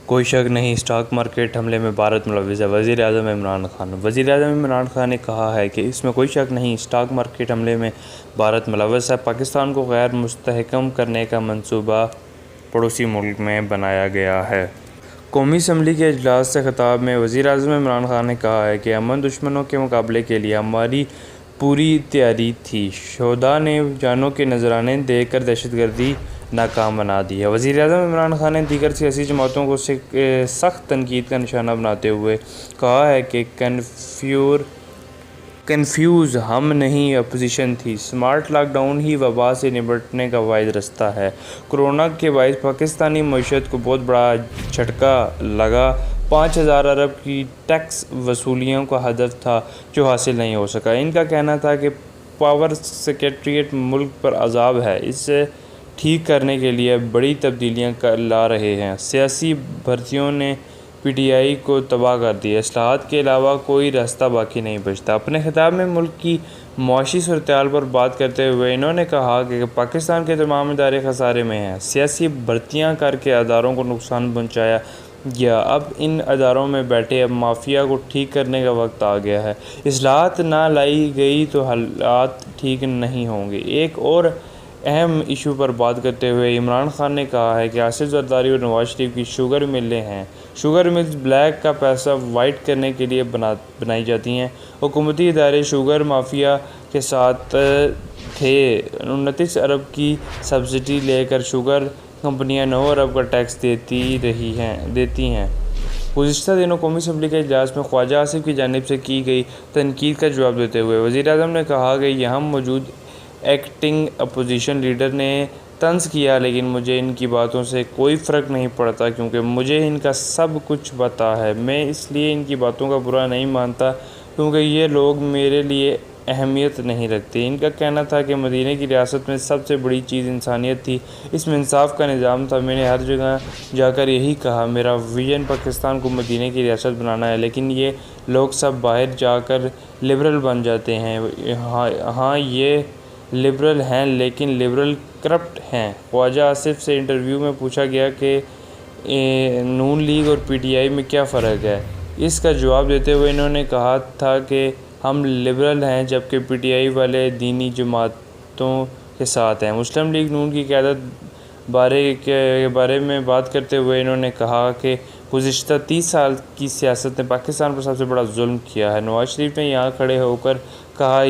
कोई शक नहीं, स्टॉक मार्केट हमले में भारत मुलव्विस है। वज़ीर-ए-आज़म इमरान खान। वज़ीर-ए-आज़म इमरान खान ने कहा है कि इसमें कोई शक नहीं, स्टॉक मार्केट हमले में भारत मुलव्विस है। पाकिस्तान को गैर मुस्तहकम करने का मंसूबा पड़ोसी मुल्क में बनाया गया है। कौमी असम्बली के इजलास से खिताब में वज़ीर-ए-आज़म इमरान खान ने कहा है कि अमन दुश्मनों के मुकाबले के लिए हमारी पूरी तैयारी थी। शोहदा ने जानों के नजराने देकर दहशतगर्दी नाकाम बना दी है। वज़ीर-ए-आज़म इमरान खान ने दीगर सियासी जमातों को सख्त तनकीद का निशाना बनाते हुए कहा है कि कन्फ्यूज़ हम नहीं, अपोजिशन थी। स्मार्ट लॉकडाउन ही वबा से निपटने का वाहिद रास्ता है। कोरोना के बायस पाकिस्तानी मईशत को बहुत बड़ा झटका लगा। 5,000 अरब की टैक्स वसूलियों का हदफ था जो हासिल नहीं हो सका। इनका कहना था कि पावर सेक्रेटरीट मुल्क पर अजाब है, इसे ठीक करने के लिए बड़ी तब्दीलियां ला रहे हैं। सियासी भर्तियों ने PTI को तबाह कर दिया। इस्लाहात के अलावा कोई रास्ता बाकी नहीं बचता। अपने खिताब में मुल्क की मुआशी सूरत-ए-हाल पर बात करते हुए इन्होंने कहा कि पाकिस्तान के तमाम इदारे खसारे में हैं। सियासी भर्तियां करके अदारों को नुकसान पहुँचाया गया। अब इन अदारों में बैठे अब माफिया को ठीक करने का वक्त आ गया है। इस्लाहात ना लाई गई तो हालात ठीक नहीं होंगे। एक और अहम इशू पर बात करते हुए इमरान खान ने कहा है कि आसिफ जरदारी और नवाज शरीफ की शुगर मिलें हैं। शुगर मिल्स ब्लैक का पैसा वाइट करने के लिए बनाई जाती हैं। हुकूमती इदारे शुगर माफिया के साथ थे। 29 अरब की सब्सिडी लेकर शुगर कंपनियां 9 अरब का टैक्स देती हैं। गुज़िश्ता दिनों कौमी असम्बली के इजलास में ख्वाजा आसिफ की जानिब से की गई तनकीद का जवाब देते हुए वज़ीर-ए-आज़म ने कहा कि यहाँ मौजूद एक्टिंग अपोजिशन लीडर ने तंज़ किया, लेकिन मुझे इनकी बातों से कोई फ़र्क नहीं पड़ता क्योंकि मुझे इनका सब कुछ पता है। मैं इसलिए इनकी बातों का बुरा नहीं मानता क्योंकि ये लोग मेरे लिए अहमियत नहीं रखते। इनका कहना था कि मदीने की रियासत में सबसे बड़ी चीज़ इंसानियत थी, इसमें इंसाफ का निज़ाम था। मैंने हर जगह जाकर यही कहा, मेरा विजन पाकिस्तान को मदीने की रियासत बनाना है, लेकिन ये लोग सब बाहर जाकर लिबरल बन जाते हैं। हाँ, ये लिबरल हैं, लेकिन लिबरल करप्ट हैं। ख्वाजा आसिफ से इंटरव्यू में पूछा गया कि नून लीग और PTI में क्या फ़र्क है। इसका जवाब देते हुए इन्होंने कहा था कि हम लिबरल हैं जबकि PTI वाले दीनी जमातों के साथ हैं। मुस्लिम लीग नून की क़यादत के बारे में बात करते हुए इन्होंने कहा कि गुज़िश्ता 30 साल की सियासत ने पाकिस्तान पर सबसे बड़ा जुल्म किया है। नवाज शरीफ ने यहाँ खड़े होकर कहा,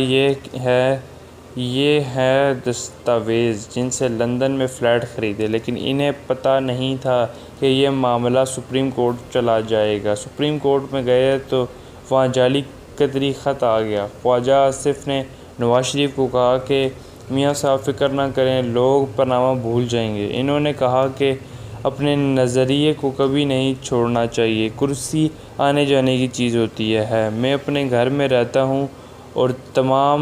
ये है दस्तावेज़ जिनसे लंदन में फ़्लैट ख़रीदे, लेकिन इन्हें पता नहीं था कि यह मामला सुप्रीम कोर्ट चला जाएगा। सुप्रीम कोर्ट में गए तो वहाँ जाली कतरी ख़त आ गया। ख्वाजा आसिफ ने नवाज शरीफ को कहा कि मियाँ साहब फ़िक्र न करें, लोग पनामा भूल जाएंगे। इन्होंने कहा कि अपने नज़रिए को कभी नहीं छोड़ना चाहिए, कुर्सी आने जाने की चीज़ होती है। मैं अपने घर में रहता हूँ और तमाम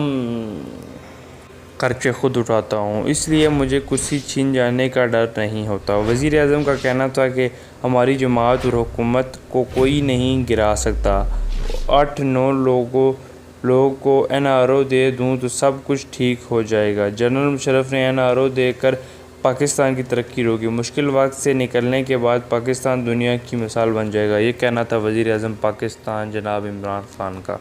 खर्चे खुद उठाता हूँ, इसलिए मुझे कुर्सी छीन जाने का डर नहीं होता। वज़ीर-ए-आज़म का कहना था कि हमारी जमात और हुकूमत को कोई नहीं गिरा सकता। 8-9 लोगों को NRO दे दूँ तो सब कुछ ठीक हो जाएगा। जनरल मुशर्रफ ने NRO देकर पाकिस्तान की तरक्की रोकी। मुश्किल वक्त से निकलने के बाद पाकिस्तान दुनिया की मिसाल बन जाएगा। ये कहना था वज़ीर-ए-आज़म पाकिस्तान जनाब इमरान खान का।